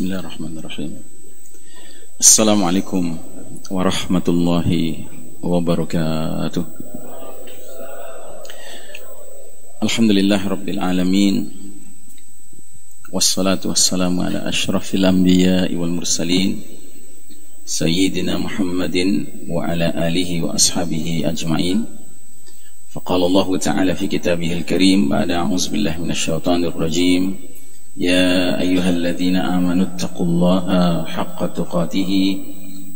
Bismillahirrahmanirrahim. Assalamualaikum warahmatullahi wabarakatuh. Alhamdulillah Rabbil Alamin, wassalatu wassalamu ala ashrafil anbiya'i wal mursalin, Sayyidina Muhammadin wa ala alihi wa ashabihi ajma'in. Faqala Allah Ta'ala fi kitabihil karim ba'da a'udzu billahi minasyaitonir rajim, Ya ayyuhalladzina amanu ittaqullaha haqqa tuqatihi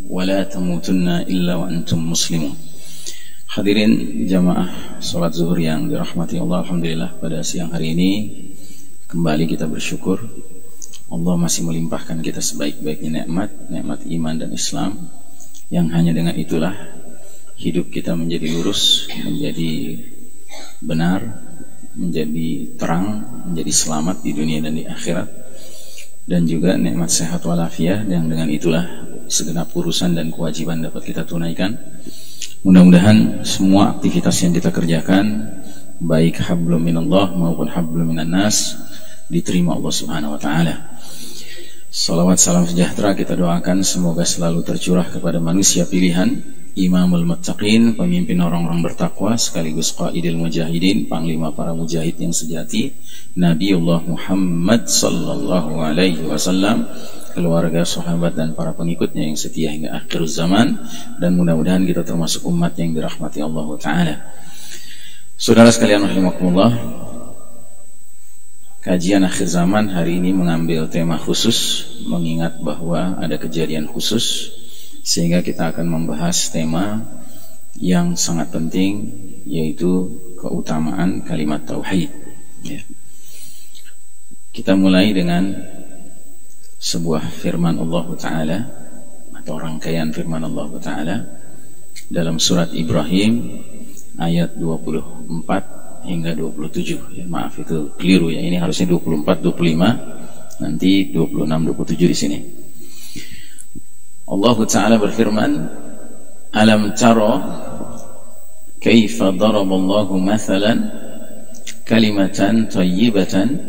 wa la tamutunna illa wa antum muslimun. Hadirin jamaah salat zuhur yang dirahmati Allah, alhamdulillah pada siang hari ini kembali kita bersyukur Allah masih melimpahkan kita sebaik-baiknya nikmat iman dan Islam, yang hanya dengan itulah hidup kita menjadi lurus, menjadi benar, menjadi terang, menjadi selamat di dunia dan di akhirat, dan juga nikmat sehat walafiat, yang dengan itulah segenap urusan dan kewajiban dapat kita tunaikan. Mudah-mudahan semua aktivitas yang kita kerjakan, baik hablum minallah maupun hablum minan nas, diterima Allah Subhanahu wa taala. Salawat salam sejahtera kita doakan semoga selalu tercurah kepada manusia pilihan, Imamul Muttaqin, pemimpin orang-orang bertakwa, sekaligus qaidil mujahidin, panglima para mujahid yang sejati, Nabiullah Muhammad sallallahu alaihi wasallam, keluarga, sahabat dan para pengikutnya yang setia hingga akhir zaman, dan mudah-mudahan kita termasuk umat yang dirahmati Allah Ta'ala. Saudara sekalian rahimakumullah, kajian akhir zaman hari ini mengambil tema khusus, mengingat bahwa ada kejadian khusus, sehingga kita akan membahas tema yang sangat penting, yaitu keutamaan kalimat tauhid. Kita mulai dengan sebuah firman Allah Ta'ala, atau rangkaian firman Allah Ta'ala dalam surat Ibrahim ayat 24 hingga 27. Maaf, itu keliru ya, ini harusnya 24, 25, nanti 26, 27 di sini. Allah Ta'ala berfirman, Alam tara kaifa daraballahu mathalan kalimatan tayyibatan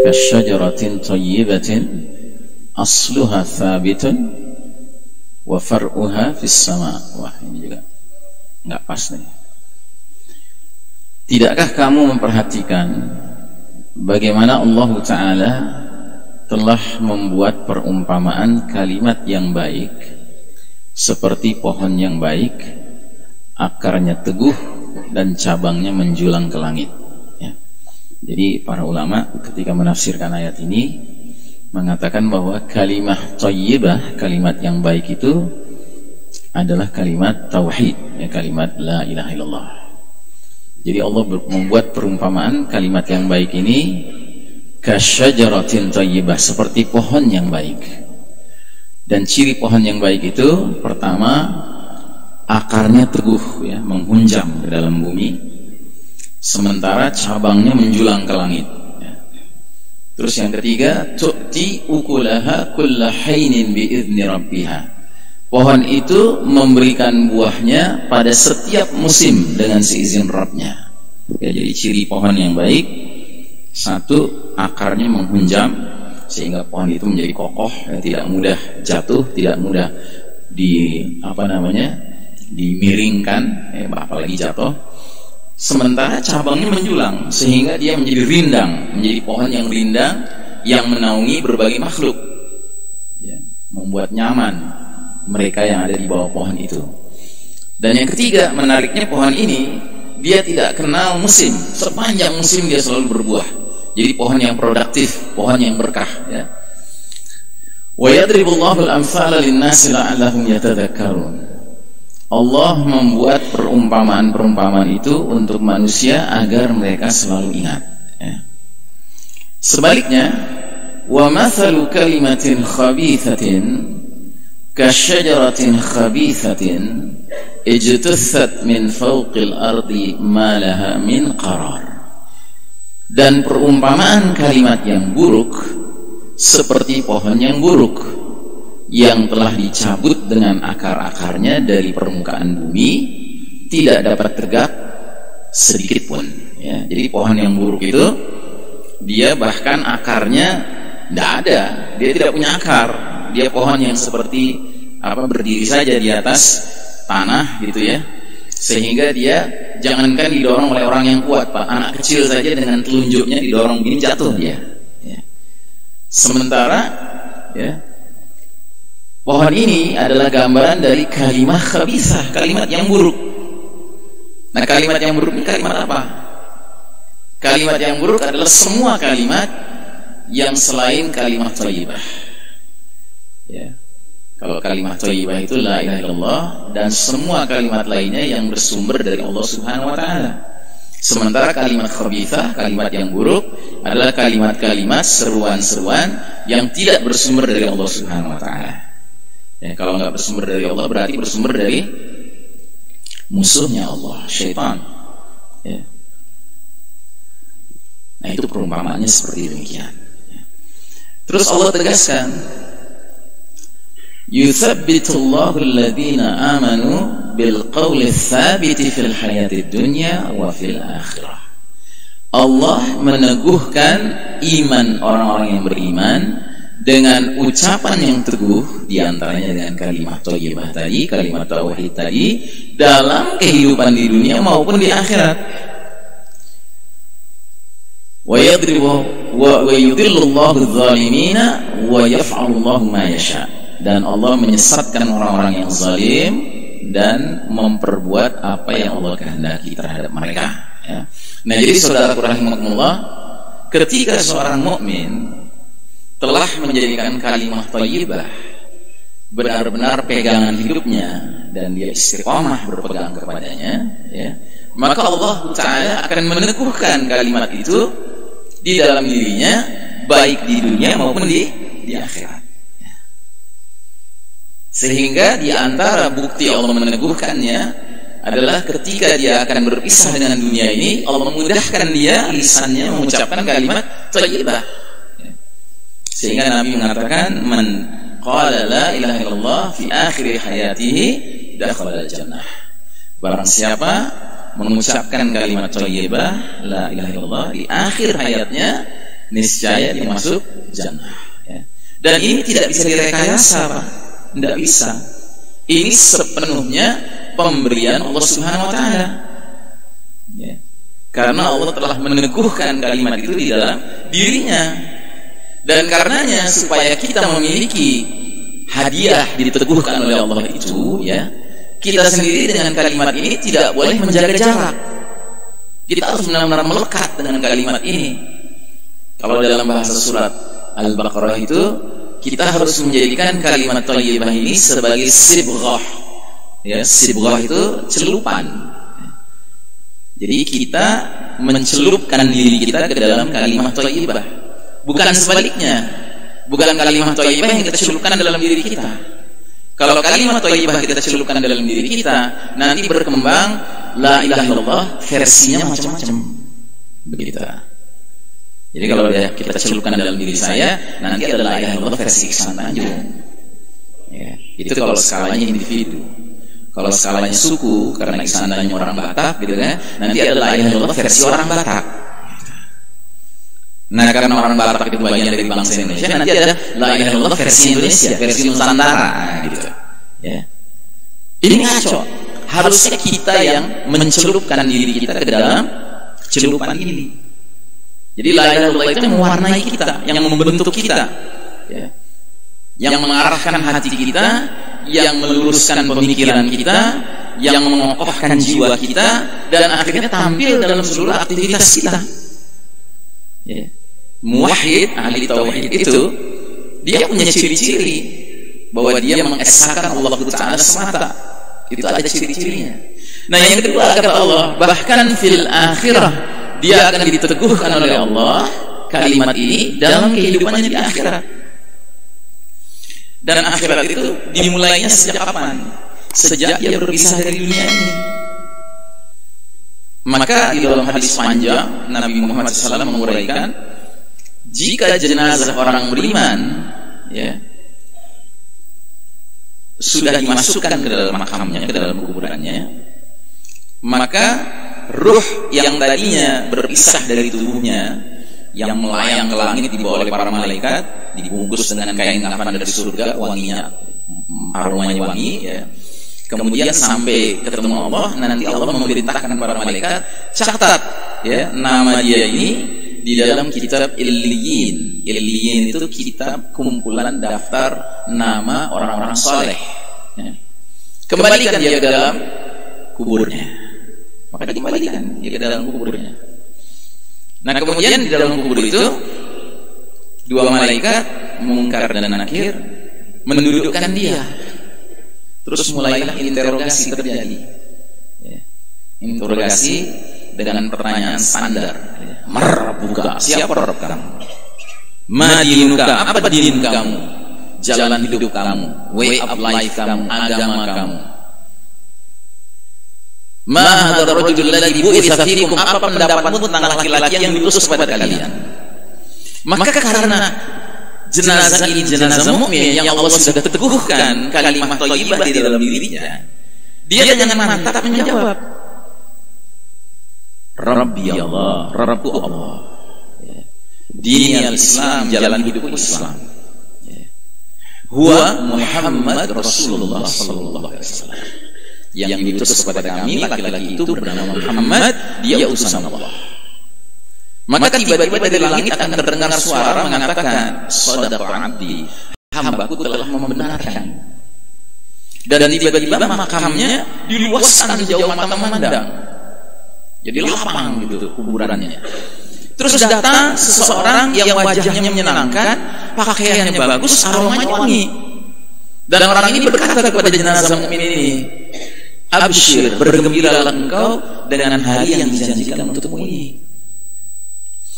kasyajaratin tayyibatin asluha thabitun wa far'uha fis sama. Wah, ini juga nggak pas nih. Tidakkah kamu memperhatikan bagaimana Allah Ta'ala telah membuat perumpamaan kalimat yang baik seperti pohon yang baik, akarnya teguh dan cabangnya menjulang ke langit ya. Jadi para ulama ketika menafsirkan ayat ini mengatakan bahwa kalimat thayyibah, kalimat yang baik itu adalah kalimat tauhid ya, kalimat la ilaha illallah. Jadi Allah membuat perumpamaan kalimat yang baik ini kasyajaratin thayyibah, seperti pohon yang baik. Dan ciri pohon yang baik itu pertama, akarnya teguh ya, menghunjam ke dalam bumi, sementara cabangnya menjulang ke langit ya. Terus yang ketiga, tu'ti ukulaha kulla hainin bi'izni rabbiha, pohon itu memberikan buahnya pada setiap musim dengan seizin Rabbnya ya. Jadi ciri pohon yang baik, satu, akarnya menghunjam sehingga pohon itu menjadi kokoh ya, tidak mudah jatuh, tidak mudah dimiringkan ya, apalagi jatuh. Sementara cabangnya menjulang sehingga dia menjadi rindang, menjadi pohon yang rindang yang menaungi berbagai makhluk ya, membuat nyaman mereka yang ada di bawah pohon itu. Dan yang ketiga, menariknya pohon ini dia tidak kenal musim, sepanjang musim dia selalu berbuah. Jadi pohon yang produktif, pohon yang berkah ya. Wa yadribullahu al-amthala lin-nasi la'allahum yatadhakkarun. Allah membuat perumpamaan-perumpamaan itu untuk manusia agar mereka selalu ingat ya. Sebaliknya, wa mathalu kalimatin khabithatin kasyajaratin khabithatin ijtathat min fawqil ardi ma laha min qarar. Dan perumpamaan kalimat yang buruk seperti pohon yang buruk yang telah dicabut dengan akar-akarnya dari permukaan bumi, tidak dapat tegak sedikit pun ya. Jadi pohon yang buruk itu dia bahkan akarnya tidak ada, dia tidak punya akar. Dia pohon yang seperti berdiri saja di atas tanah gitu ya. Sehingga dia jangankan didorong oleh orang yang kuat, Pak, anak kecil saja dengan telunjuknya didorong begini jatuh dia. Ya. Sementara ya, pohon ini adalah gambaran dari kalimat khabithah, kalimat yang buruk. Nah, kalimat yang buruk ini kalimat apa? Kalimat yang buruk adalah semua kalimat yang selain kalimat thayyibah. Ya. Kalau kalimat thayyibah itu la ilaha illallah dan semua kalimat lainnya yang bersumber dari Allah Subhanahu wa taala. Sementara kalimat khabithah, kalimat yang buruk adalah kalimat-kalimat seruan-seruan yang tidak bersumber dari Allah Subhanahu wa taala. Ya, kalau nggak bersumber dari Allah berarti bersumber dari musuhnya Allah, syaitan. Ya. Nah, itu perumpamaannya seperti demikian. Terus Allah tegaskan, yuthabbitullahu alladhina amanu bil qawli tsabiti fil hayatid dunya wa fil akhirah. Allah meneguhkan iman orang-orang yang beriman dengan ucapan yang teguh, diantaranya dengan kalimat thayyibah tadi, kalimat tauhid tadi, dalam kehidupan di dunia maupun di akhirat. Wa yudhillullahu adh-dhalimina wa yaf'alullahu ma yasha. Dan Allah menyesatkan orang-orang yang zalim dan memperbuat apa yang Allah kehendaki terhadap mereka. Ya. Nah, jadi saudaraku rahimakumullah, ketika seorang mukmin telah menjadikan kalimat thayyibah benar-benar pegangan hidupnya dan dia istiqomah berpegang kepadanya, ya, maka Allah Ta'ala akan meneguhkan kalimat itu di dalam dirinya, baik di dunia maupun di akhirat. Sehingga di antara bukti Allah meneguhkannya adalah ketika dia akan berpisah dengan dunia ini, Allah memudahkan dia lisannya mengucapkan kalimat thayyibah. Sehingga Nabi mengatakan, man qala la ilaha illallah fi akhir hayatihi dakhala al-jannah. Barang siapa mengucapkan kalimat thayyibah la ilaha illallah di akhir hayatnya, niscaya dia masuk jannah. Ya. Dan ini tidak bisa direkayasa, Pak. Tidak bisa. Ini sepenuhnya pemberian Allah Subhanahu wa taala. Ya. Karena Allah telah meneguhkan kalimat itu di dalam dirinya. Dan karenanya supaya kita memiliki hadiah diteguhkan oleh Allah itu, ya, kita sendiri dengan kalimat ini tidak boleh menjaga jarak. Kita harus benar-benar melekat dengan kalimat ini. Kalau dalam bahasa surat Al-Baqarah itu, kita harus menjadikan kalimat thayyibah ini sebagai sibghah. Ya, sibghah itu celupan. Jadi kita mencelupkan diri kita ke dalam kalimat thayyibah. Bukan sebaliknya. Bukan kalimat thayyibah yang kita celupkan dalam diri kita. Kalau kalimat thayyibah kita celupkan dalam diri kita, nanti berkembang la ilaha illallah versinya macam-macam. Begitu. Jadi kalau kita celupkan dalam diri saya, nanti ada la ilaha illallah versi Iksan Tanjung. Ya, itu kalau skalanya individu. Kalau skalanya suku, karena Iksan Tanjung orang Batak, gitu kan, nanti ada la ilaha illallah versi orang Batak. Nah, karena orang Batak itu bagian dari bangsa Indonesia, nanti ada la ilaha illallah versi Indonesia, versi Nusantara, gitu. Ya. Ini ngaco. Harusnya kita yang mencelupkan diri kita ke dalam celupan ini. Jadi la ilaha illallah itu mewarnai kita, yang membentuk kita, ya, yang mengarahkan hati kita, yang meluruskan pemikiran kita, yang mengokohkan jiwa kita, dan akhirnya tampil dalam seluruh aktivitas kita. Ya. Muwahhid, ahli tauhid itu, dia punya ciri-ciri bahwa dia mengesahkan Allah Ta'ala semata. Itu ada ciri-cirinya. Nah, yang kedua kata Allah, bahkan fil akhirah, dia akan diteguhkan oleh Allah kalimat ini dalam kehidupannya di akhirat. Dan akhirat itu dimulainya sejak kapan? Sejak dia berpisah dari dunia ini. Maka di dalam hadis panjang Nabi Muhammad SAW menguraikan, jika jenazah orang beriman, ya, sudah dimasukkan ke dalam makamnya, ke dalam kuburannya, maka ruh yang tadinya berpisah dari tubuhnya, yang melayang ke langit dibawa oleh para malaikat, dibungkus dengan kain kafan dari surga, wanginya, aromanya wangi, ya. Kemudian sampai ketemu Allah, nanti Allah memerintahkan para malaikat, catat ya nama dia ini di dalam kitab Illiyin. Illiyin itu kitab kumpulan daftar nama orang-orang saleh. Ya. Kembalikan dia ke dalam kuburnya. Maka dikembalikan dia ke dalam kuburnya. Nah, kemudian di dalam kubur itu dua malaikat Munkar dan Nakir mendudukkan dia. Terus mulailah interogasi terjadi. Ya. Interogasi dengan pertanyaan standar. Marbuka, siapa Rabb kamu? Madinuka, apa din kamu? Jalan hidup kamu, way of life kamu, agama kamu. Ma hadzal rajul ladzi bu'itsa fiikum, apa pendapatmu tentang laki-laki yang diutus kepada kalian? Maka karena jenazah ini jenazah mukmin yang Allah sudah teguhkan kalimat thayyibah di dalam dirinya, dia dengan mantap menjawab, Rabbi Allah, Rabbku Allah, dini al-Islam, jalan hidupku Islam, huwa Muhammad Rasulullah sallallahu alaihi wasallam, yang diutus kepada kami laki-laki itu bernama Muhammad, dia utusan Allah. Maka tiba-tiba dari langit akan terdengar suara mengatakan, Shadaqa abdi, hambaku telah membenarkan. Dan tiba-tiba makamnya diluaskan jauh mata memandang, jadi lapang gitu kuburannya. Terus datang seseorang yang wajahnya menyenangkan, pakaiannya bagus, aromanya wangi. Dan orang ini berkata kepada jenazah mukmin ini, Abshir, bergembiralah engkau dengan hari yang dijanjikan untukmu ini.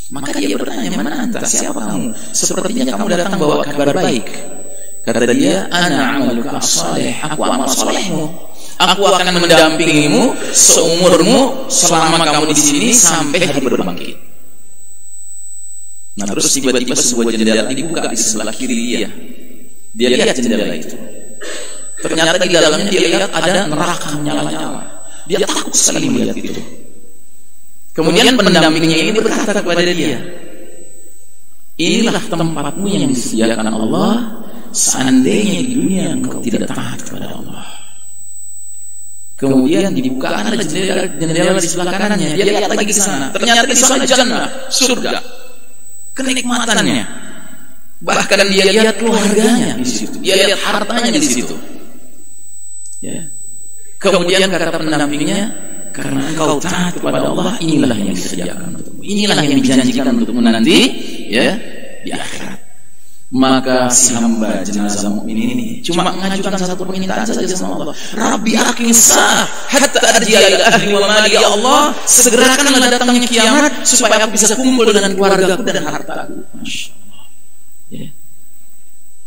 Maka dia bertanya, mana anta, siapa kamu? Sepertinya kamu datang bawa kabar baik. Kata dia, ana amaluka as-salih, aku amal salehmu. Aku akan mendampingimu seumurmu selama kamu di sini sampai hari berbangkit. Nah, terus tiba-tiba sebuah jendela dibuka di sebelah kiri dia. Dia lihat jendela itu. Ternyata di dalamnya dia lihat ada neraka menyala-nyala. Dia takut sekali melihat itu. Kemudian pendampingnya ini berkata kepada dia, inilah tempatmu yang disediakan Allah seandainya di dunia engkau tidak taat kepada Allah. Kemudian dibuka ada jendela di sebelah kanannya. Dia lihat lagi ke sana. Ternyata di sana jannah, surga, kenikmatannya. Bahkan dia lihat keluarganya di situ. Dia lihat hartanya di situ. Ya. Kemudian kata pendampingnya, karena engkau taat kepada Allah, inilah yang disediakan untukmu, inilah yang dijanjikan untukmu nanti, ya, di akhirat. Maka si hamba jenazah mukmin ini cuma mengajukan satu permintaan saja sama Allah, Rabbi aqimsah hatta arji'a ila ahli wa mali, ya Allah, segerakanlah datangnya kiamat supaya aku bisa kumpul dengan keluargaku dan hartaku. Masya Allah. Ya.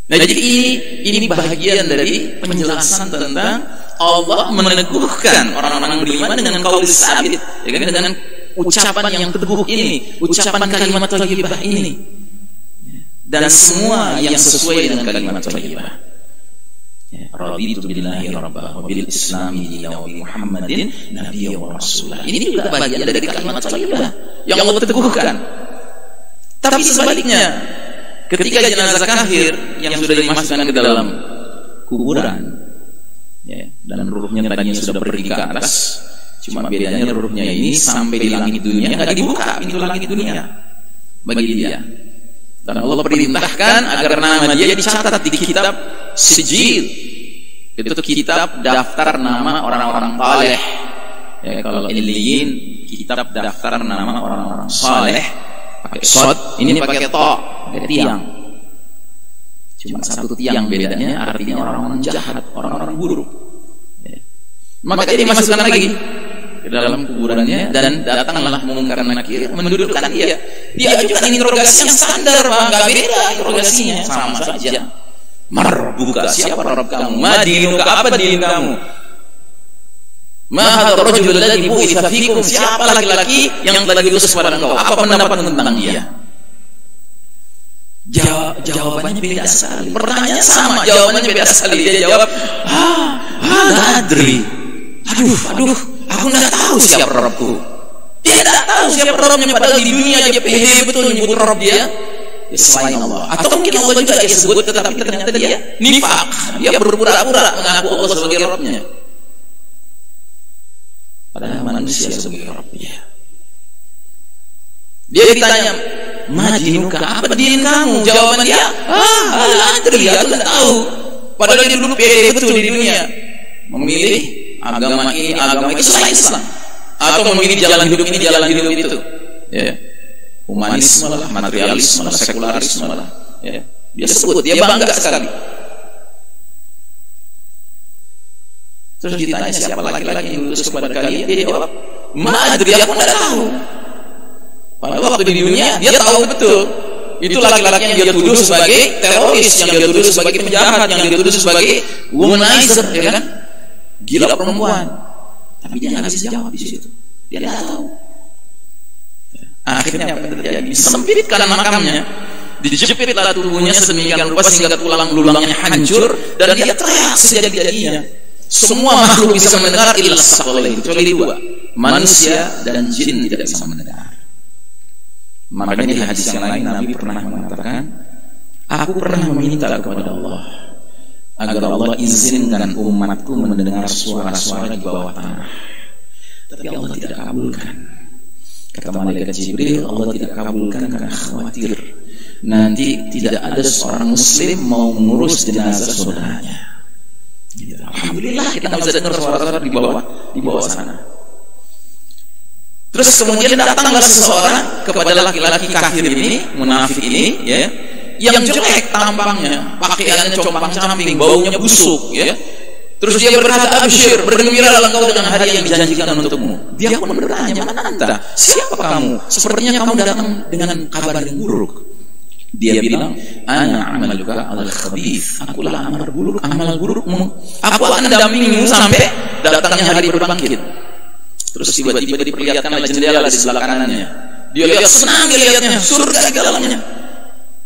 Nah, jadi ini bahagian dari penjelasan tentang Allah meneguhkan orang-orang beriman dengan qaul sabit, ya kan, dengan ucapan yang teguh ini, ucapan kalimat thayyibah ini, dan semua yang sesuai dengan kalimat thayyibah. Raditu billahi rabban wa bil islami dinan wa bi Muhammadin nabiyyan wa rasulah. Ini juga bagian dari kalimat thayyibah yang Allah teguhkan. Tapi sebaliknya, ketika jenazah kafir yang sudah dimasukkan ke dalam kuburan, ya, dan ruhnya tadinya sudah pergi ke atas, cuma bedanya ruhnya ini sampai di langit dunia nggak dibuka pintu langit dunia bagi dia. Dan Allah perintahkan agar nama dia dicatat di kitab Sijil. Itu kitab daftar nama orang-orang saleh. Ya, kalau Illiyin kitab daftar nama orang-orang saleh pakai sod, ini pakai to, pakai tiang. Cuma satu tiang bedanya, artinya orang-orang jahat, orang-orang buruk. Ya. Maka dia dimasukkan lagi ke dalam kuburannya, dan datanglah Munkar dan Nakir mendudukkan dia. Dia ajukan interogasi yang standar, nggak beda interogasinya, sama saja. Marbuka, siapa Rabb kamu? Madinuka, apa din kamu? Ma hadzal rajul ladzi bu'itsa fiikum, siapa laki-laki yang telah diutus kepada engkau? Apa pendapatmu tentang dia? Jawabannya beda sekali. Pertanyaannya sama, jawabannya beda sekali. Dia jawab, nggak adri. Aduh, aku nggak tahu siapa Rabbku. Dia nggak tahu siapa Rabbnya, padahal di dunia dia pede betul nyebut Rabb dia. selain Allah. Atau mungkin Allah juga dia sebut, tetapi ternyata dia nifaq. Dia berpura-pura mengaku Allah sebagai Rabbnya, padahal manusia sebagai Rabbnya. Dia ditanya, "Ma dinuka, apa din kamu?" Jawaban dia, "Ah, adri, aku tidak tahu." Padahal dia dulu pede betul di dunia, memilih agama ini, agama itu selain Islam, atau memilih jalan hidup ini, jalan hidup itu. Ya. Humanisme lah, materialisme lah, sekularisme lah. Ya. Dia sebut, dia bangga sekali. Terus ditanya, siapa laki-laki yang lulus kepada kalian? Dia jawab, "Ma adri, aku tidak tahu." Pada waktu di dunia dia tahu betul itu laki-laki yang dia tuduh sebagai teroris, yang dia tuduh sebagai penjahat, yang dia tuduh sebagai womanizer, ya kan? Gila perempuan. Tapi dia nggak bisa jawab di situ. Dia tidak tahu. Akhirnya apa terjadi? Disempitkan makamnya, dijepitlah tubuhnya sedemikian rupa sehingga tulang belulangnya hancur, dan dia teriak sejadi-jadinya. Semua makhluk bisa mendengar illa saqalain, kecuali dua, manusia dan jin tidak bisa mendengar. Makanya di hadis yang lain Nabi pernah mengatakan, "Aku pernah meminta kepada Allah agar Allah izinkan umatku mendengar suara-suara di bawah tanah, tapi Allah tidak kabulkan." Kata malaikat Jibril, Allah tidak kabulkan karena khawatir nanti tidak ada seorang muslim mau mengurus jenazah saudaranya. Alhamdulillah kita bisa dengar suara-suara di bawah sana. Terus kemudian datanglah seseorang kepada laki-laki kafir ini, munafik ini, ya, yang jelek tampangnya, pakaiannya compang-camping, baunya busuk, ya. Terus dia berkata, "Absyir, bergembiralah engkau dengan hadiah yang dijanjikan untukmu." Dia pun bertanya, "Man anta? Siapa kamu? Sepertinya kamu datang dengan kabar yang buruk." Dia bilang, "Ana amaluka al-khabith." Akulah amal burukmu. Aku akan dampingimu sampai datangnya hari berbangkit. Terus tiba-tiba diperlihatkan jendela di sebelah kanannya. Dia lihat, senang dia lihatnya, surga di dalamnya.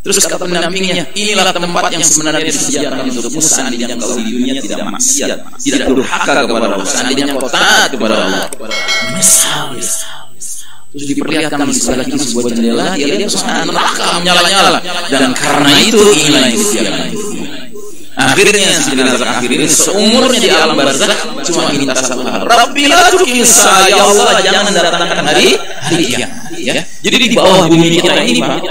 Terus kata pendampingnya, "Inilah tempat yang sebenarnya disediakan untukmu seandainya engkau di dunia tidak maksiat, tidak durhaka kepada Allah, seandainya engkau taat kepada Allah." Menyesal. Terus diperlihatkan di sebelah kiri sebuah jendela, dia lihat suasana neraka menyala-nyala, dan karena itu inilah yang disediakan. Akhirnya si jenazah kafir ini seumurnya di alam barzakh cuma minta satu hal, "Rabbi la tuqisa, ya Allah jangan datangkan hari kiamat." Ya. Jadi di bawah bumi kita ini, Pak,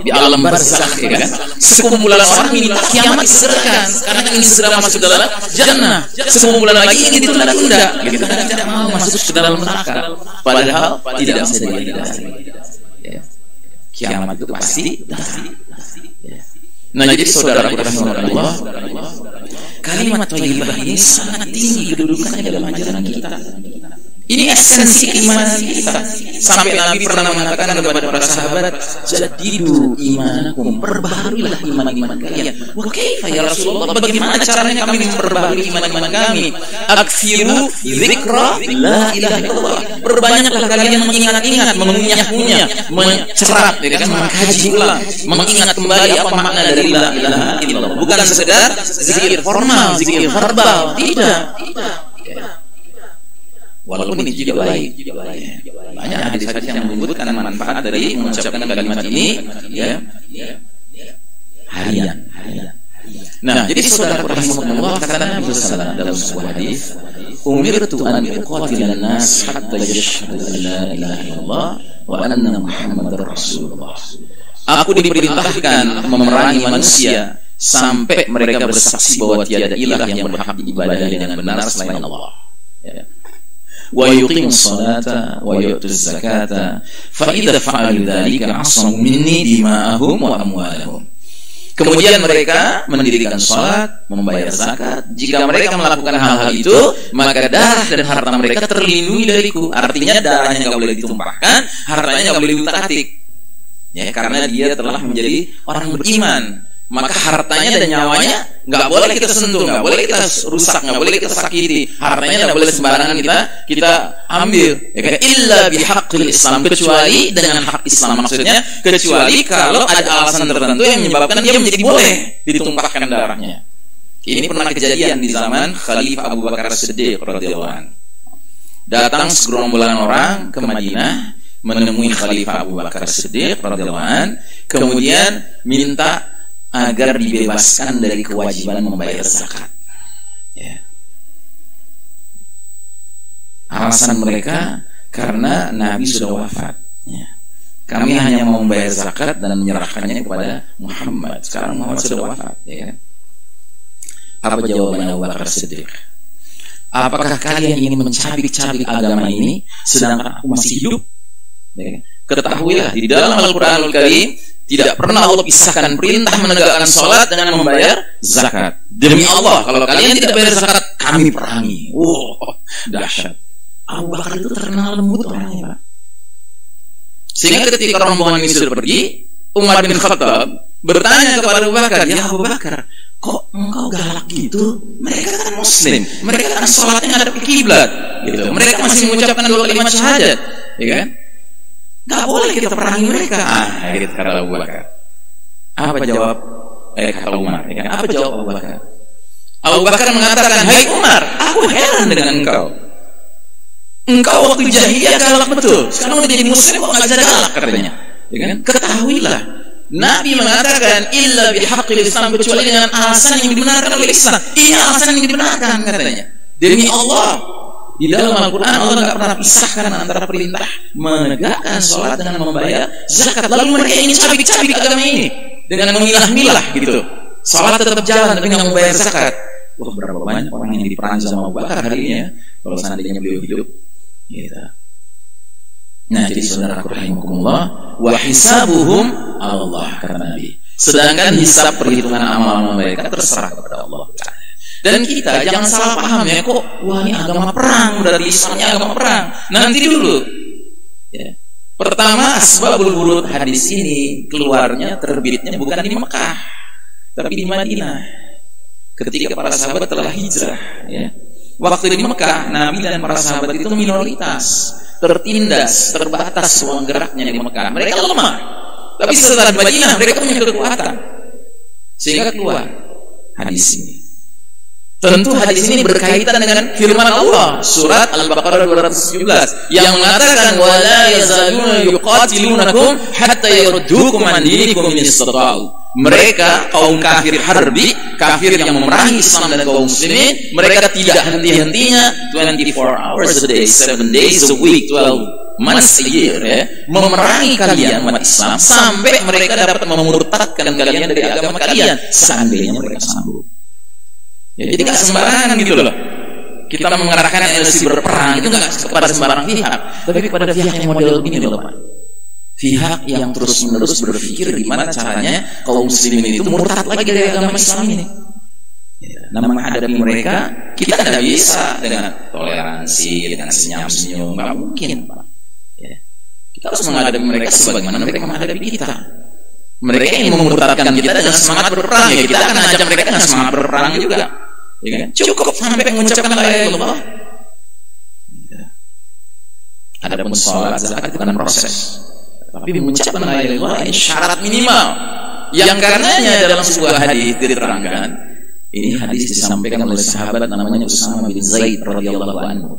di alam barzakh, ya kan, sekumpulan orang minta kiamat disegerakan karena ingin segera masuk dalam jannah. Sekumpulan lagi ingin ditunda-tunda, kita tidak mau masuk ke dalam neraka. Padahal tidak bisa dihindari. Ya. Kiamat itu pasti. Nah, jadi saudara rahimakumullah, kalimat thayyibah ini sangat tinggi kedudukannya dalam ajaran kita. Ini esensi keimanan kita. Sampai Nabi pernah mengatakan kepada para sahabat, "Jadidu imanakum, perbaharuilah iman-iman kalian." Wa kaifa ya Rasulullah, bagaimana caranya kami memperbaharui iman-iman kami? Aksiru dzikra la ilaha illallah. Perbanyaklah kalian mengingat-ingat, mengunyah-ngunyah, mencerap, ya kan, mengkaji ulang, mengingat kembali apa makna dari la ilaha illallah. Bukan sekedar zikir formal, zikir verbal, tidak. Walaupun ini juga baik. Banyak hadis-hadis yang menyebutkan manfaat dari mengucapkan kalimat ini, ya, harian. Nah, jadi saudara rahimakumullah, kata Nabi sallallahu alaihi wasallam dalam sebuah hadis, "Umirtu an uqatila an-nas hatta yashhadu an la ilaha illallah wa anna Muhammadar Rasulullah." Aku diperintahkan memerangi manusia sampai mereka bersaksi bahwa tiada ilah yang berhak diibadahi dengan benar selain Allah. Ya. Wa yuqimus salata wa yu'tuz zakata fa idza fa'alu dzalika 'asamu minni dima'ahum wa amwalahum. Kemudian mereka mendirikan salat, membayar zakat. Jika mereka melakukan hal-hal itu, maka darah dan harta mereka terlindungi dariku. Artinya darahnya enggak boleh ditumpahkan, hartanya enggak boleh diutak-atik. Ya, karena dia telah menjadi orang beriman. Maka hartanya dan nyawanya nggak boleh kita sentuh, nggak boleh kita rusak, nggak boleh kita sakiti. Hartanya nggak boleh sembarangan kita ambil. Ya kan? Illa bihaqqil Islam, kecuali dengan hak Islam, maksudnya kecuali kalau ada alasan tertentu yang menyebabkan dia menjadi boleh ditumpahkan darahnya. Ini pernah kejadian di zaman Khalifah Abu Bakar As-Siddiq radhiyallahu anhu. Datang segerombolan orang ke Madinah menemui Khalifah Abu Bakar Siddiq radhiyallahu an, kemudian minta agar dibebaskan dari kewajiban membayar zakat. Ya. Alasan mereka karena Nabi sudah wafat. Ya. Kami hanya mau membayar zakat dan menyerahkannya kepada Muhammad. Sekarang Muhammad sudah wafat. Ya. Apa jawaban Abu Bakar Siddiq? Apakah kalian ingin mencabik-cabik agama ini sedangkan aku masih hidup? Ya. Ketahuilah di dalam Al-Quranul Karim tidak pernah Allah pisahkan perintah menegakkan sholat dengan membayar zakat. Demi Allah, kalau kalian tidak bayar zakat, kami perangi. Wow, dahsyat. Abu Bakar itu terkenal lembut orangnya, Pak. Sehingga ketika rombongan ini sudah pergi, Umar bin Khattab bertanya kepada Abu Bakar, ya Abu Bakar, kok engkau galak gitu? Mereka kan Muslim, mereka kan sholatnya ngadep ke kiblat, gitu. Mereka masih mengucapkan 2 kalimat syahadat, ya kan? Gak boleh kita perangi mereka. Gitu kata Abu Bakar. Apa jawab? Kata Umar. Ya kan? Apa jawab Abu Bakar? Abu Bakar mengatakan, hai Umar, aku heran dengan engkau. Engkau waktu jahiliyah galak betul. Sekarang udah jadi Muslim kok nggak bisa galak katanya. Ya kan? Ketahuilah, Nabi mengatakan illa bihaqqil Islam, kecuali dengan alasan yang dibenarkan oleh Islam. Ini alasan yang dibenarkan katanya. Demi Allah, di dalam Al-Quran Allah nggak pernah pisahkan antara perintah menegakkan sholat dengan membayar zakat. Lalu mereka ingin cabik-cabik agama ini dengan memilah-milah gitu. Sholat tetap jalan tapi nggak membayar zakat. Wah, berapa banyak orang yang diperangi sama Abu Bakar hari ini ya, kalau seandainya beliau hidup. Gitu. Nah, jadi saudaraku rahimakumullah, wa hisabuhum Allah, kata Nabi. Sedangkan hisab perhitungan amal mereka terserah kepada Allah. Dan kita jangan salah paham ya, kok wah ini agama perang, berarti Islamnya agama perang. Nanti dulu. Ya. Pertama, asbabul wurud hadis ini keluarnya terbitnya bukan di Mekah, tapi di Madinah. Ketika para sahabat telah hijrah, ya. Waktu di Mekah, Nabi dan para sahabat itu minoritas, tertindas, terbatas ruang geraknya di Mekah. Mereka lemah. Tapi setelah di Madinah, mereka punya kekuatan. Sehingga keluar hadis ini. Tentu hadis ini berkaitan dengan firman Allah surat Al-Baqarah 217 yang mengatakan wala yazaluna yuqatilunakum hatta yaruddukum an dinikum in istata'u. Mereka kaum kafir harbi, kafir yang memerangi Islam dan kaum muslimin, mereka tidak henti-hentinya 24 hours a day, 7 days a week, 12 months a year, ya, memerangi kalian umat Islam sampai mereka dapat memurtadkan kalian dari agama kalian seandainya mereka sanggup. Ya, jadi nggak sembarangan gitu loh. Kita mengarahkan LC berperang itu nggak kepada sembarang pihak, tapi kepada pihak yang model begini loh Pak. Pihak yang terus-menerus berpikir gimana caranya kaum muslimin itu murtad lagi dari agama Islam ini. Ya, nah, menghadapi mereka kita tidak bisa dengan toleransi, dengan senyum-senyum, nggak mungkin Pak. Ya. Kita harus menghadapi mereka sebagaimana mereka menghadapi kita. Mereka ingin memurtadkan kita dengan semangat berperang, ya kita akan ajak mereka dengan semangat berperang juga. Ya kan? Cukup sampai mengucapkan la ilaha illallah. Adapun sholat zakat itu kan proses. Tapi mengucapkan la ilaha illallah ini syarat minimal. Yang karenanya dalam sebuah hadis diterangkan, ini hadis disampaikan oleh sahabat namanya Usama bin Zaid radhiyallahu anhu.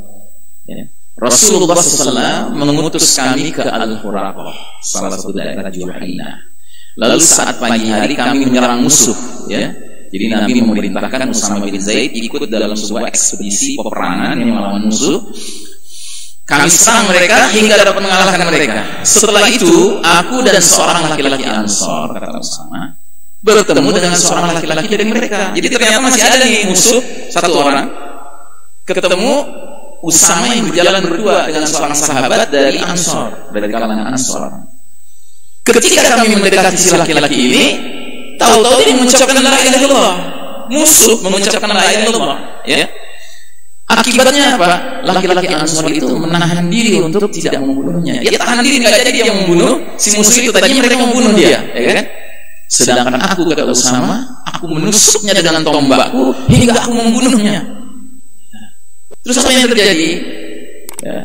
Ya. Rasulullah SAW mengutus kami ke Al-Huraqah, salah satu daerah Juhainah. Lalu saat pagi hari kami menyerang musuh, ya. Jadi Nabi memerintahkan Usama bin Zaid ikut dalam sebuah ekspedisi peperangan yang melawan musuh. Kami serang mereka hingga dapat mengalahkan mereka. Setelah itu, aku dan seorang laki-laki Ansor, kata Usama, bertemu dengan seorang laki-laki dari mereka. Jadi ternyata masih ada nih musuh satu orang. Ketemu Usama yang berjalan berdua dengan seorang sahabat dari Ansor, dari kalangan Ansor. Ketika kami mendekati si laki-laki ini, tahu-tahu dia mengucapkan la ilaha illallah. Musuh mengucapkan la ilaha illallah, ya. Akibatnya apa? Laki-laki Ansor itu menahan diri untuk tidak membunuhnya. Dia tahan diri, nggak jadi dia membunuh si musuh itu. Tadinya mereka membunuh dia, ya kan? Sedangkan aku, kata Usama, aku menusuknya dengan tombakku hingga aku membunuhnya. Terus apa yang terjadi? Ya.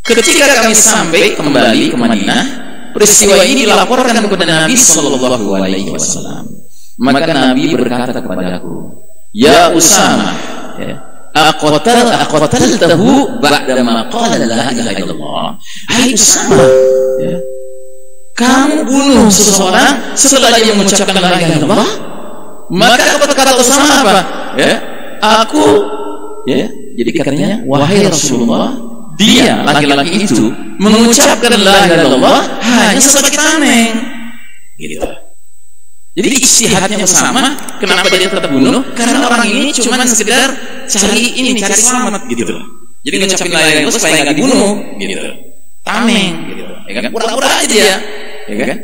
Ketika kami sampai kembali ke Madinah, peristiwa ini dilaporkan kepada Nabi Sallallahu Alaihi Wasallam. Maka Nabi berkata kepadaku, ya Usama, ya, aqataltahu ba'da ma qala la ilaha illallah. Hai Usama, ya, kamu bunuh seseorang setelah dia mengucapkan la ilaha illallah? Maka kata Usama apa? Ya, aku, ya, jadi katanya, wahai Rasulullah, dia laki-laki itu mengucapkan la ilaha illallah hanya sebagai tameng, gitu. Jadi ijtihadnya Usama, kenapa dia tetap bunuh? Karena orang ini cuma sekedar cari selamat, gitu. Jadi ngucapin la ilaha illallah supaya nggak dibunuh, gitu. Tameng, gitu. Ya kan? Pura-pura aja, ya kan?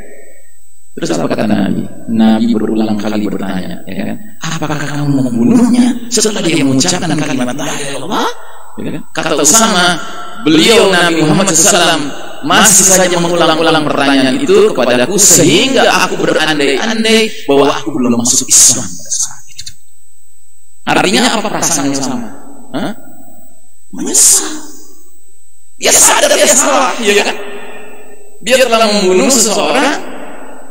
Terus apa kata Nabi? Nabi berulang kali bertanya, ya kan? Apakah kamu membunuhnya setelah dia mengucapkan kalimat la ilaha illallah? Ya kan? Kata Usama, beliau Nabi Muhammad SAW masih saja mengulang-ulang pertanyaan itu kepadaku sehingga aku berandai-andai bahwa aku belum masuk Islam pada saat itu. Artinya apa perasaannya sama? Menyesal. Dia sadar dia salah, ya kan? Dia telah membunuh seseorang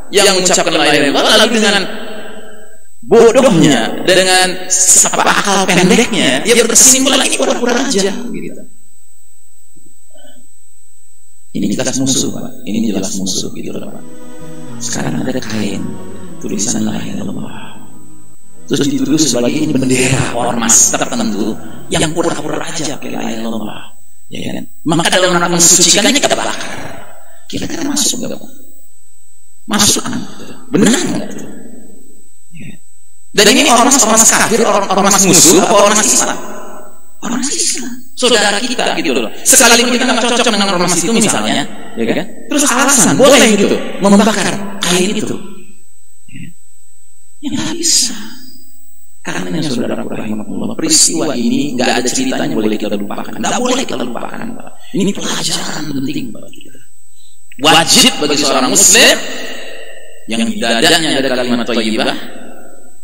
yang mengucapkan la ilaha illallah, lalu dengan bodohnya, dengan akal pendeknya, dia berkesimpulan ini pura-pura aja, gitu. Ini jelas musuh, Pak. Ini jelas musuh, gitu loh, Pak. Sekarang ada kain tulisan la ilaha illallah, terus dituduh sebagai ini bendera ormas tertentu yang pura-pura aja pakai la ilaha illallah, ya kan? Maka dalam rangka mensucikannya kita bakar. Kira-kira masuk nggak, Pak? Masuk, benar nggak? Dan ini ormas kafir, ormas musuh, atau ormas Islam? Ormas Islam, saudara kita, gitu loh. Sekalipun kita nggak cocok dengan ormas itu misalnya, ya kan? Terus alasan boleh gitu membakar kain itu, ya nggak bisa. Karena saudara rahimahullah, peristiwa ini nggak ada ceritanya boleh kita lupakan, nggak boleh kita lupakan. Ini pelajaran penting bagi kita. Wajib bagi seorang Muslim yang di dadanya ada kalimat thayyibah,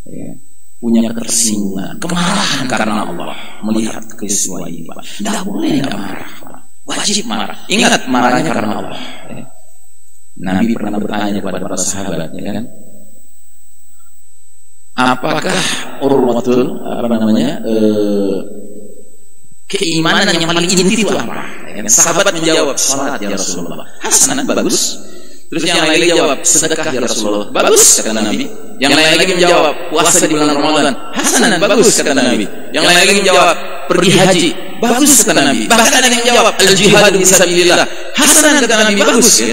ya, punya ketersinggungan, kemarahan karena Allah melihat peristiwa ini, Pak. Tidak boleh tidak marah, Pak. Wajib marah. Ingat, marahnya karena Allah. Ya. Nabi pernah bertanya kepada para sahabat, ya kan? Apakah urwatul keimanan yang paling inti itu apa? Ya, sahabat menjawab, salat ya Rasulullah. Hasanah, bagus. Terus yang lain jawab, sedekah ya Rasulullah. Bagus, kata Nabi. Yang lain lagi menjawab, puasa di bulan Ramadan. Hasanah, bagus, kata Nabi. Yang lain lagi menjawab, pergi haji. Bagus, kata Nabi. Bahkan ada yang menjawab, al-jihadu fisabilillah. Hasanah, kata Nabi, bagus.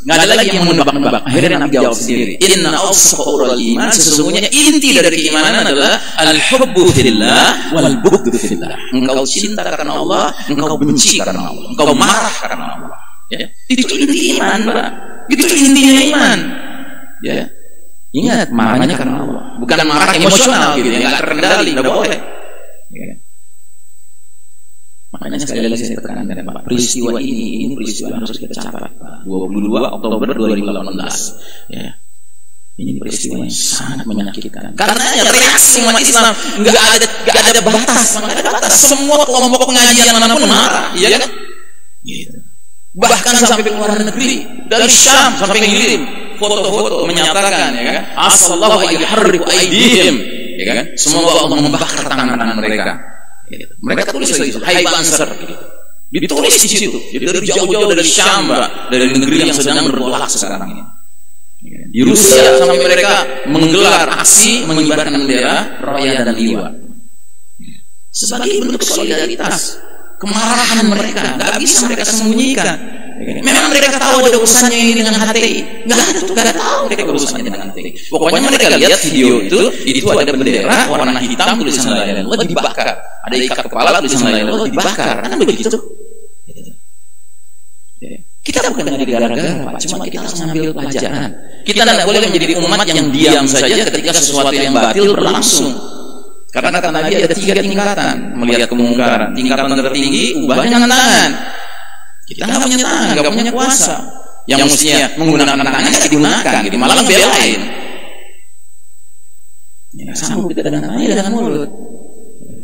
Nggak ada lagi yang menebak-nebak. Akhirnya Nabi jawab sendiri, inna awsaqa ural iman, sesungguhnya inti dari keimanan adalah al-hubbu fillah wal bughdu fillah. Engkau cinta karena Allah, engkau benci karena Allah, engkau marah karena Allah. Ya, itu inti iman, Pak. Itu intinya iman. Ya, ingat, marahnya karena Allah, bukan marah emosional gitu, nggak terkendali, nggak boleh. Ya. Makanya sekali lagi saya tekankan, Pak, peristiwa ini peristiwa yang harus kita catat, Pak. 22 Oktober 2018. Ya. Ini peristiwa yang sangat menyakitkan. Karena reaksi umat Islam nggak ada batas, nggak ada batas. Semua kelompok pengajian manapun marah, iya kan? Gitu. Bahkan sampai ke luar negeri, dari Syam sampai ngirim foto-foto menyatakan, ya kan? Asallahu ayyuharriqu aydihim, ya kan? Semoga Allah membakar tangan-tangan mereka. Gitu. Mereka tulis lagi, hai Banser, gitu. Ditulis di situ. Jadi dari jauh-jauh dari Syam, dari negeri yang sedang bergolak sekarang ini. Di Rusia sampai mereka menggelar aksi mengibarkan bendera Roya dan Liwa sebagai bentuk solidaritas. Kemarahan mereka nggak bisa mereka sembunyikan. Memang mereka tahu ada urusannya ini dengan HTI, nggak tahu mereka urusannya dengan HTI. Pokoknya mereka lihat video itu ada bendera warna hitam tulisan la ilaha illallah dibakar, ada ikat kepala tulisan la ilaha illallah dibakar, kan begitu. Kita bukan gara-gara, Pak, cuma kita harus mengambil pelajaran. Kita tidak boleh menjadi umat yang diam saja ketika sesuatu yang batil berlangsung. Karena kata Nabi ada 3 tingkatan melihat kemungkaran. Tingkatan tertinggi, ubah dengan tangan. Kita nggak punya tangan, nggak punya kuasa. Yang mestinya menggunakan tangannya nggak digunakan, gitu. Malah ngebelain. Ya, sanggup kita dengan tangannya, dengan mulut.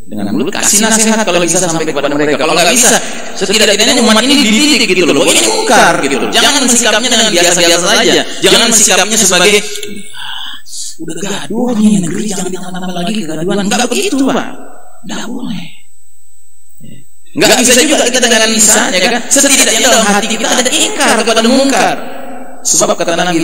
Dengan mulut kasih nasihat kalau bisa sampai kepada mereka. Kalau nggak bisa, setidak-tidaknya umat ini dididik gitu loh. Ini mungkar gitu loh. Jangan sikapnya dengan biasa-biasa saja. Jangan sikapnya sebagai udah gaduh nih negeri, jangan ditambah lagi kegaduhan. Enggak begitu, Pak. Enggak boleh. Nggak bisa juga kita dengan lisan, ya kan? Setidaknya dalam hati kita ada ingkar kepada mungkar. Sebab kata Nabi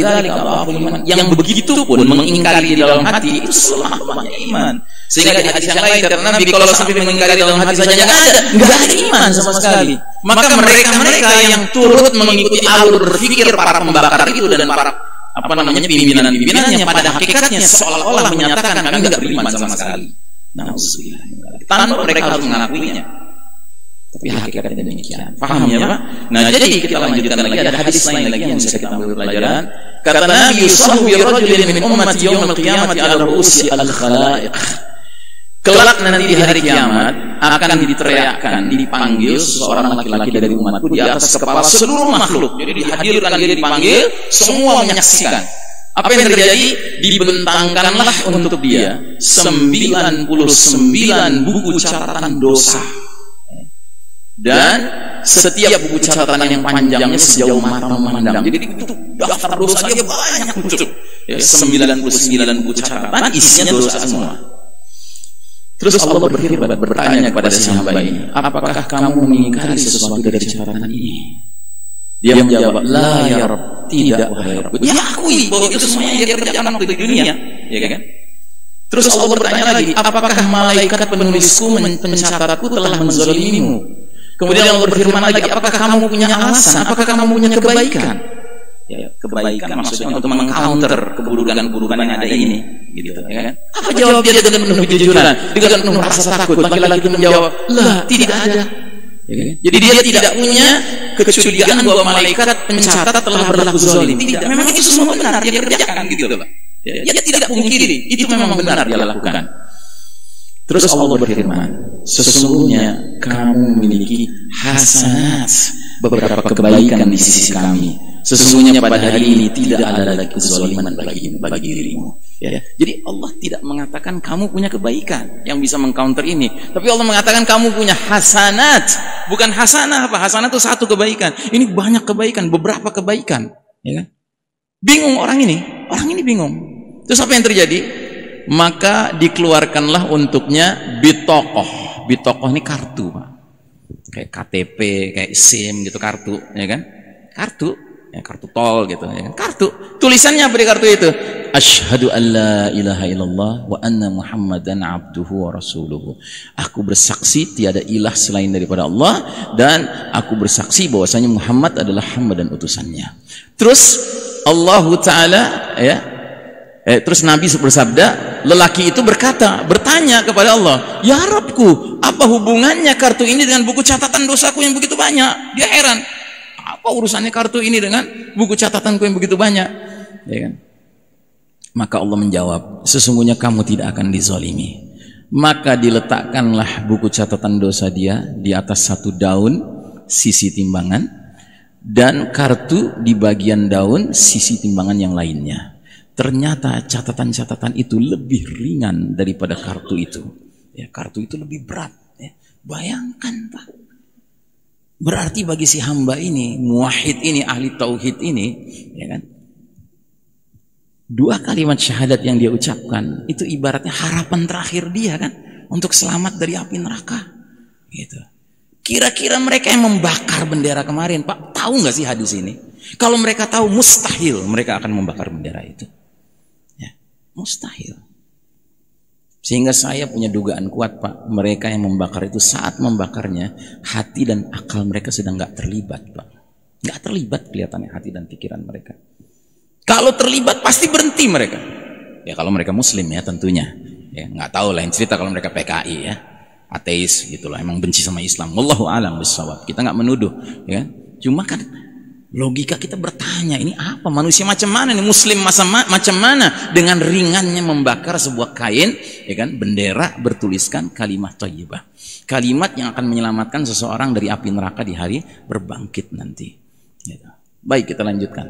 yang begitu pun mengingkari di dalam hati itu selamanya iman. Sehingga di hadis yang lain kata Nabi, kalau sampai mengingkari dalam hati saja nggak ada iman sama sekali. Maka mereka yang turut mengikuti alur berpikir para pembakar itu dan para pimpinan-pimpinannya pada hakikatnya seolah-olah menyatakan kami nggak beriman sama sekali. Tanpa mereka harus mengakuinya. Tapi hakikatnya demikian. Paham ya Pak? Nah, jadi kita lanjutkan lagi, ada hadis lain lagi yang bisa kita ambil pelajaran. Kata Nabi, "Yusahu bi rajulin min ummati yaumil qiyamati 'ala ru'usi al-khalaiq." Kelak nanti di hari kiamat akan diteriakkan, dipanggil seorang laki-laki dari umatku di atas kepala seluruh makhluk. Jadi dihadirkan, dia dipanggil, semua menyaksikan. Apa yang terjadi? Dibentangkanlah untuk dia 99 buku catatan dosa. Dan setiap buku catatan yang panjangnya sejauh mata memandang. Jadi itu daftar dosa dia banyak muncul. 99 buku catatan isinya dosa semua. Terus Allah bertanya kepada si hamba ini, apakah kamu mengingkari sesuatu dari catatan ini? Dia menjawab, la ya Rabb, tidak wahai Rabb. Dia akui bahwa itu semuanya dia kerjakan waktu di dunia, ya kan? Terus Allah bertanya lagi, apakah malaikat penulisku pencatatku telah menzalimimu? Kemudian Allah berfirman lagi, apakah kamu punya alasan? Apakah kamu punya kebaikan? Ya, kebaikan maksudnya untuk mengcounter keburukan-keburukan yang ada ini, gitu, ya kan? Apa jawab dia dengan penuh kejujuran, dengan penuh rasa takut? Laki-laki itu menjawab, lah, tidak ada. Ya kan? Jadi dia tidak punya kecurigaan bahwa malaikat pencatat telah berlaku zalim. Tidak, memang itu semua benar dia kerjakan, gitu loh. Dia tidak pungkiri, itu memang benar dia lakukan. Terus Allah berfirman, sesungguhnya kamu memiliki hasanat, beberapa kebaikan di sisi kami. Sesungguhnya pada hari ini tidak ada lagi kezaliman bagi dirimu. Ya. Jadi Allah tidak mengatakan kamu punya kebaikan yang bisa mengcounter ini, tapi Allah mengatakan kamu punya hasanat. Bukan hasanah apa? Hasanat itu satu kebaikan. Ini banyak kebaikan, beberapa kebaikan. Ya kan? Bingung orang ini bingung. Terus apa yang terjadi? Maka dikeluarkanlah untuknya bitokoh. Bitokoh ini kartu, Pak. Kayak KTP, kayak SIM gitu, kartu, ya kan? Kartu, ya, kartu tol gitu, ya kan? Kartu. Tulisannya apa di kartu itu? Asyhadu an la ilaha illallah wa anna Muhammadan abduhu wa rasuluhu. Aku bersaksi tiada ilah selain daripada Allah, dan aku bersaksi bahwasanya Muhammad adalah hamba dan utusannya. Terus Allah Ta'ala, ya, terus Nabi bersabda, lelaki itu bertanya kepada Allah, ya Rabbku, apa hubungannya kartu ini dengan buku catatan dosaku yang begitu banyak? Dia heran, apa urusannya kartu ini dengan buku catatanku yang begitu banyak? Ya kan? Maka Allah menjawab, sesungguhnya kamu tidak akan dizalimi. Maka diletakkanlah buku catatan dosa dia di atas satu daun sisi timbangan, dan kartu di bagian daun sisi timbangan yang lainnya. Ternyata catatan-catatan itu lebih ringan daripada kartu itu. Ya, kartu itu lebih berat. Ya. Bayangkan, Pak. Berarti bagi si hamba ini, muwahhid ini, ahli tauhid ini, ya kan? Dua kalimat syahadat yang dia ucapkan itu ibaratnya harapan terakhir dia kan, untuk selamat dari api neraka. Gitu. Kira-kira mereka yang membakar bendera kemarin, Pak, tahu nggak sih hadis ini? Kalau mereka tahu, mustahil mereka akan membakar bendera itu. Mustahil. Sehingga saya punya dugaan kuat, Pak, mereka yang membakar itu saat membakarnya hati dan akal mereka sedang nggak terlibat, Pak. Nggak terlibat kelihatannya hati dan pikiran mereka. Kalau terlibat pasti berhenti mereka. Ya kalau mereka Muslim ya tentunya. Ya nggak tahu lain cerita kalau mereka PKI ya, ateis gitulah, emang benci sama Islam. Wallahu a'lam bishawab. Kita nggak menuduh, ya. Cuma kan logika kita bertanya, ini apa? Manusia macam mana ini? Muslim macam mana? Dengan ringannya membakar sebuah kain, ya kan? Bendera bertuliskan kalimat thayyibah. Kalimat yang akan menyelamatkan seseorang dari api neraka di hari berbangkit nanti. Gitu. Baik, kita lanjutkan.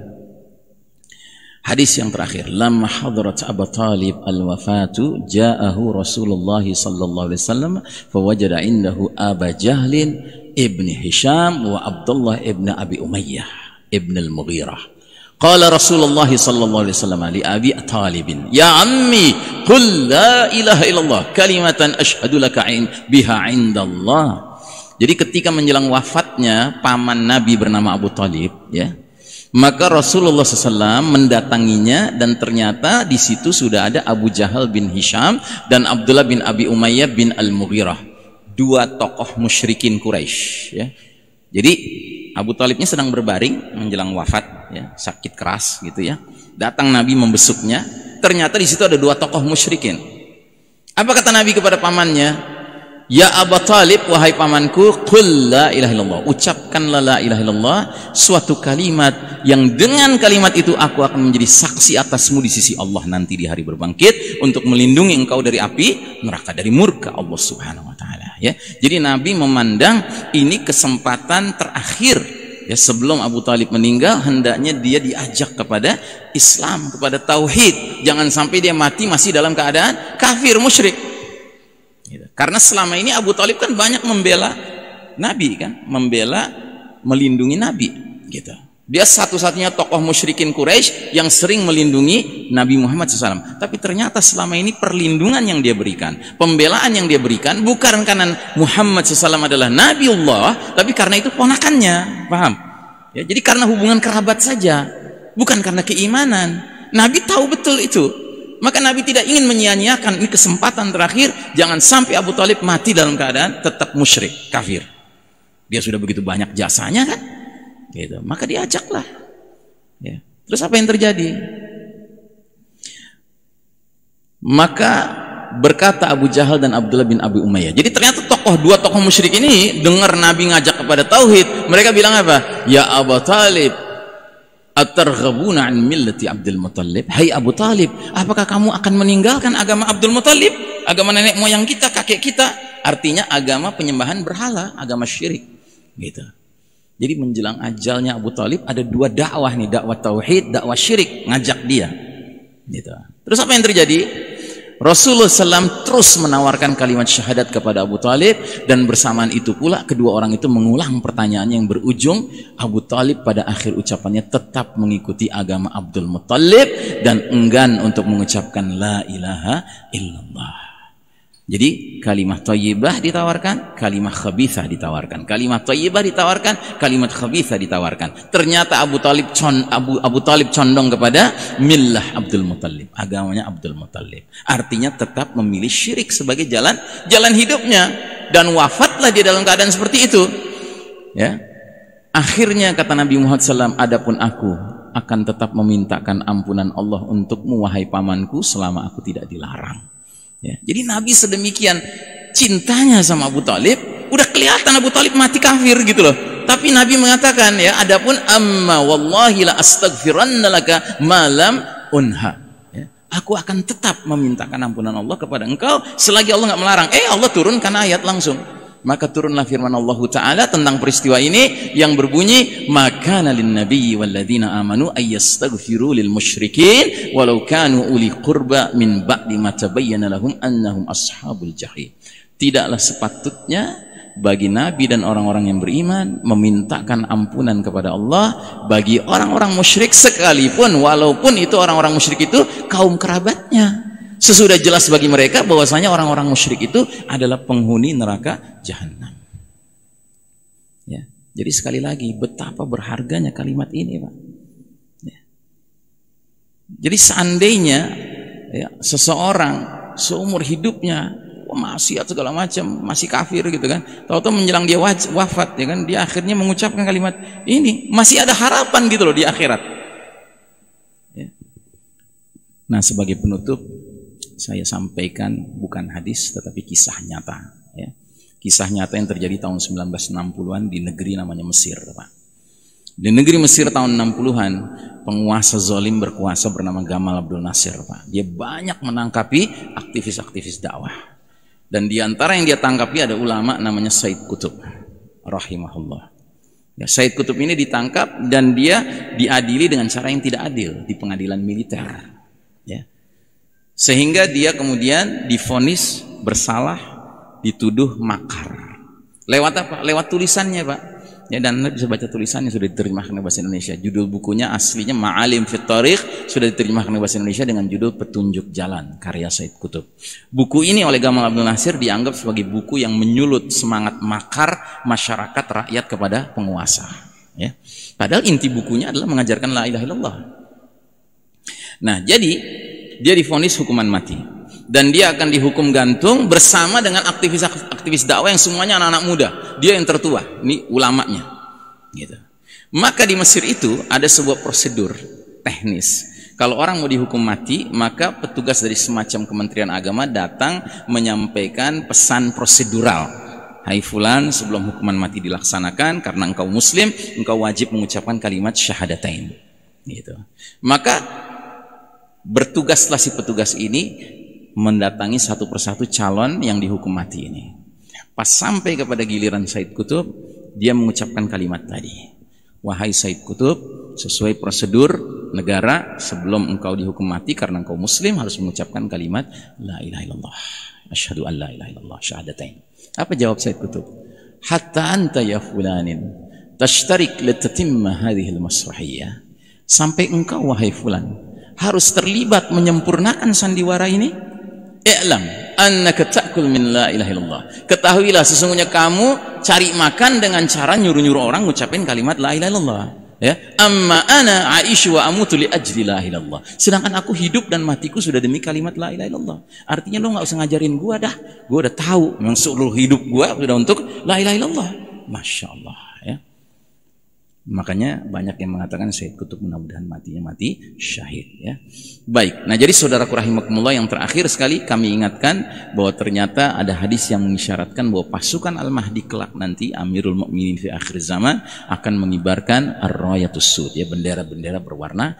Hadis yang terakhir, lamma hadarat Abu Talib al-wafatu ja'ahu Rasulullah sallallahu alaihi wasallam fawajada indahu Aba Jahlin ibn Hisham wa Abdullah ibn Abi Umayyah ibn al-Mughirah. Qala Rasulullah sallallahu alaihi wasallam li Abi Talib, ya ammi qul la ilaha illallah kalimatan ashhadu laka biha indallah Jadi ketika menjelang wafatnya paman Nabi bernama Abu Thalib, ya, maka Rasulullah SAW mendatanginya dan ternyata di situ sudah ada Abu Jahal bin Hisham dan Abdullah bin Abi Umayyah bin Al-Mughirah, dua tokoh musyrikin Quraisy. Ya. Jadi Abu Thalibnya sedang berbaring menjelang wafat, ya, sakit keras gitu ya. Datang Nabi membesuknya. Ternyata di situ ada dua tokoh musyrikin. Apa kata Nabi kepada pamannya? Ya Abu Thalib, wahai pamanku, qul la ilaha illallah, ucapkanlah la ilaha illallah, suatu kalimat yang dengan kalimat itu aku akan menjadi saksi atasmu di sisi Allah nanti di hari berbangkit untuk melindungi engkau dari api neraka, dari murka Allah Subhanahu wa taala, ya. Jadi Nabi memandang ini kesempatan terakhir, ya, sebelum Abu Thalib meninggal, hendaknya dia diajak kepada Islam, kepada tauhid. Jangan sampai dia mati masih dalam keadaan kafir musyrik. Karena selama ini Abu Thalib kan banyak membela Nabi, kan, melindungi Nabi, gitu. Dia satu-satunya tokoh musyrikin Quraisy yang sering melindungi Nabi Muhammad SAW. Tapi ternyata selama ini perlindungan yang dia berikan, pembelaan yang dia berikan, bukan karena Muhammad SAW adalah Nabiullah, tapi karena itu ponakannya, paham? Ya, jadi karena hubungan kerabat saja, bukan karena keimanan. Nabi tahu betul itu. Maka Nabi tidak ingin menyia-nyiakan ini kesempatan terakhir, jangan sampai Abu Thalib mati dalam keadaan tetap musyrik, kafir. Dia sudah begitu banyak jasanya, kan? Gitu. Maka diajaklah. Ya. Terus apa yang terjadi? Maka berkata Abu Jahal dan Abdullah bin Abi Umayyah. Jadi ternyata dua tokoh musyrik ini dengar Nabi ngajak kepada tauhid, mereka bilang apa? Ya Abu Thalib, atarghabuna an millati Abdul Muttalib. Hai Abu Thalib, apakah kamu akan meninggalkan agama Abdul Muttalib, agama nenek moyang kita, kakek kita? Artinya agama penyembahan berhala, agama syirik, gitu. Jadi menjelang ajalnya Abu Thalib ada dua dakwah nih, dakwah tauhid, dakwah syirik, ngajak dia, gitu. Terus apa yang terjadi? Rasulullah SAW terus menawarkan kalimat syahadat kepada Abu Thalib, dan bersamaan itu pula kedua orang itu mengulang pertanyaan yang berujung Abu Thalib pada akhir ucapannya tetap mengikuti agama Abdul Muttalib dan enggan untuk mengucapkan la ilaha illallah. Jadi kalimat thayyibah ditawarkan, kalimat khabithah ditawarkan, kalimat thayyibah ditawarkan, kalimat khabithah ditawarkan. Ternyata Abu Thalib condong kepada millah Abdul Muttalib, agamanya Abdul Muttalib. Artinya tetap memilih syirik sebagai jalan hidupnya, dan wafatlah dia dalam keadaan seperti itu. Ya. Akhirnya kata Nabi Muhammad SAW, adapun aku akan tetap memintakan ampunan Allah untukmu wahai pamanku selama aku tidak dilarang. Ya, jadi Nabi sedemikian cintanya sama Abu Thalib, udah kelihatan Abu Thalib mati kafir gitu loh. Tapi Nabi mengatakan, ya, adapun amma wallahi la astaghfiranna laka ma lam unha. Ya, aku akan tetap memintakan ampunan Allah kepada engkau selagi Allah nggak melarang. Allah turunkan ayat langsung. Maka turunlah firman Allah Ta'ala tentang peristiwa ini yang berbunyi, makana lin nabiyyi walladzina amanu ayyastaghfiru lil musyrikin walau kanu uli qurba min ba'di ma tabayyana lahum annahum ashabul jahim. Tidaklah sepatutnya bagi Nabi dan orang-orang yang beriman memintakan ampunan kepada Allah bagi orang-orang musyrik sekalipun walaupun itu orang-orang musyrik itu kaum kerabatnya. Sesudah jelas bagi mereka bahwasanya orang-orang musyrik itu adalah penghuni neraka jahanam. Ya, jadi sekali lagi betapa berharganya kalimat ini, Pak. Ya. Jadi seandainya, ya, seseorang seumur hidupnya maksiat segala macam, masih kafir gitu kan, tahu-tahu menjelang dia wafat, ya kan, dia akhirnya mengucapkan kalimat ini, masih ada harapan gitu loh di akhirat. Ya. Nah, sebagai penutup saya sampaikan bukan hadis tetapi kisah nyata, ya. Kisah nyata yang terjadi tahun 1960-an di negeri namanya Mesir, Pak. Di negeri Mesir tahun 60-an, penguasa zalim berkuasa bernama Gamal Abdul Nasir, Pak. Dia banyak menangkapi aktivis-aktivis dakwah. Dan di antara yang dia tangkapi ada ulama namanya Said Qutb rahimahullah. Ya, Said Qutb ini ditangkap dan dia diadili dengan cara yang tidak adil di pengadilan militer, ya. Sehingga dia kemudian divonis bersalah, dituduh makar. Lewat apa? Lewat tulisannya, Pak. Ya, dan Anda bisa baca tulisannya, sudah diterjemahkan ke bahasa Indonesia. Judul bukunya aslinya Ma'alim fit Thariq, sudah diterjemahkan ke bahasa Indonesia dengan judul Petunjuk Jalan, karya Said Qutb. Buku ini oleh Gamal Abdul Nasir dianggap sebagai buku yang menyulut semangat makar masyarakat rakyat kepada penguasa. Ya. Padahal inti bukunya adalah mengajarkan la ilaha illallah. Nah, jadi dia divonis hukuman mati. Dan dia akan dihukum gantung bersama dengan aktivis dakwah yang semuanya anak-anak muda. Dia yang tertua, ini ulamanya. Gitu. Maka di Mesir itu ada sebuah prosedur teknis. Kalau orang mau dihukum mati, maka petugas dari semacam Kementerian Agama datang menyampaikan pesan prosedural. Hai fulan, sebelum hukuman mati dilaksanakan, karena engkau muslim, engkau wajib mengucapkan kalimat syahadatain. Gitu. Maka bertugaslah si petugas ini mendatangi satu persatu calon yang dihukum mati ini. Pas sampai kepada giliran Said Qutb, dia mengucapkan kalimat tadi. Wahai Said Qutb, sesuai prosedur negara, sebelum engkau dihukum mati karena engkau muslim, harus mengucapkan kalimat la ilaha illallah, asyhadu an la ilaha illallah, syahadatain. Apa jawab Said Qutb? Hatta anta ya fulanin tashtarik litatimma hadhihi al-masrahiyah. Sampai engkau wahai fulan harus terlibat menyempurnakan sandiwara ini. I'lam annaka ta'kul min la ilaha illallah. Ketahuilah sesungguhnya kamu cari makan dengan cara nyuruh-nyuruh orang ngucapin kalimat la ilaha illallah. Ya, amma ana aisyu wa amutu li ajli la ilaha illallah. Sedangkan aku hidup dan matiku sudah demi kalimat la ilaha illallah. Artinya lo nggak usah ngajarin gua dah. Gua udah tahu memang seluruh hidup gua sudah untuk la ilaha illallah. Masya Allah, ya. Makanya banyak yang mengatakan Said Qutb mudah-mudahan matinya mati syahid, ya. Baik, nah jadi saudaraku rahimakumullah, yang terakhir sekali kami ingatkan bahwa ternyata ada hadis yang mengisyaratkan bahwa pasukan Al-Mahdi kelak nanti, Amirul Mukminin fi akhir zaman, akan mengibarkan ar-rayatus sud, ya, bendera-bendera berwarna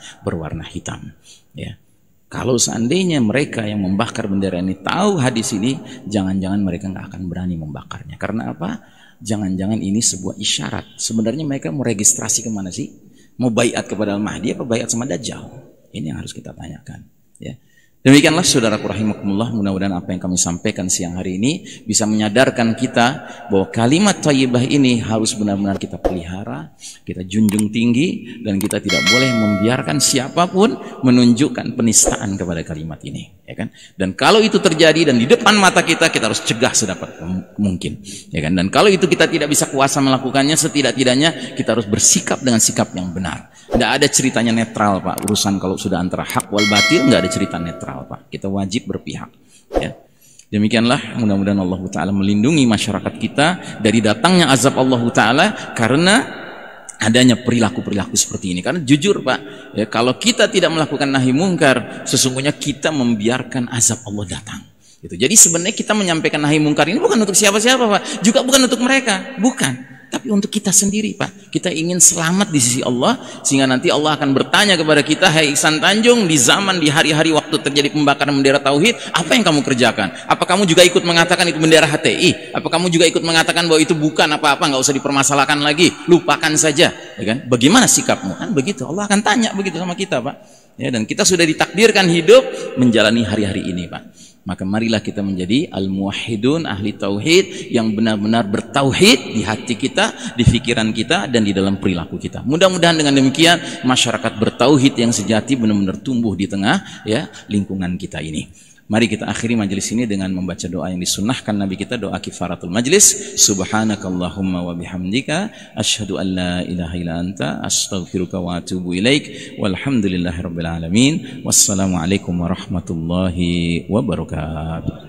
hitam, ya. Kalau seandainya mereka yang membakar bendera ini tahu hadis ini, jangan-jangan mereka nggak akan berani membakarnya. Karena apa? Jangan-jangan ini sebuah isyarat. Sebenarnya mereka mau registrasi kemana sih? Mau baiat kepada Al-Mahdi apa baiat sama Dajjal? Ini yang harus kita tanyakan, ya. Demikianlah saudaraku rahimakumullah, mudah-mudahan apa yang kami sampaikan siang hari ini bisa menyadarkan kita bahwa kalimat thayyibah ini harus benar-benar kita pelihara, kita junjung tinggi, dan kita tidak boleh membiarkan siapapun menunjukkan penistaan kepada kalimat ini, ya kan? Dan kalau itu terjadi dan di depan mata kita, kita harus cegah sedapat mungkin, ya kan? Dan kalau itu kita tidak bisa kuasa melakukannya, setidak-tidaknya kita harus bersikap dengan sikap yang benar. Tidak ada ceritanya netral, Pak. Urusan kalau sudah antara hak wal batil, nggak ada cerita netral, Pak. Kita wajib berpihak, ya. Demikianlah, mudah-mudahan Allah Ta'ala melindungi masyarakat kita dari datangnya azab Allah Ta'ala karena adanya perilaku-perilaku seperti ini. Karena jujur, Pak, ya, kalau kita tidak melakukan nahi mungkar, sesungguhnya kita membiarkan azab Allah datang. Gitu. Jadi sebenarnya kita menyampaikan nahi mungkar ini bukan untuk siapa-siapa, Pak. Juga bukan untuk mereka, bukan. Tapi untuk kita sendiri, Pak. Kita ingin selamat di sisi Allah, sehingga nanti Allah akan bertanya kepada kita, hai Ihsan Tanjung, di zaman, di hari-hari waktu terjadi pembakaran bendera tauhid, apa yang kamu kerjakan? Apa kamu juga ikut mengatakan itu bendera HTI? Apa kamu juga ikut mengatakan bahwa itu bukan apa-apa, nggak usah dipermasalahkan lagi, lupakan saja, ya kan? Bagaimana sikapmu? Kan begitu, Allah akan tanya begitu sama kita, Pak. Ya, dan kita sudah ditakdirkan hidup menjalani hari-hari ini, Pak. Maka marilah kita menjadi al-muwahhidun, ahli tauhid, yang benar-benar bertauhid di hati kita, di pikiran kita, dan di dalam perilaku kita. Mudah-mudahan dengan demikian masyarakat bertauhid yang sejati benar-benar tumbuh di tengah, ya, lingkungan kita ini. Mari kita akhiri majelis ini dengan membaca doa yang disunnahkan Nabi kita, doa kifaratul majlis. Subhanakallahumma wa bihamdika asyhadu an la ilaha illa anta astaghfiruka wa atubu ilaik. Walhamdulillahirabbil alamin. Wassalamualaikum warahmatullahi wabarakatuh.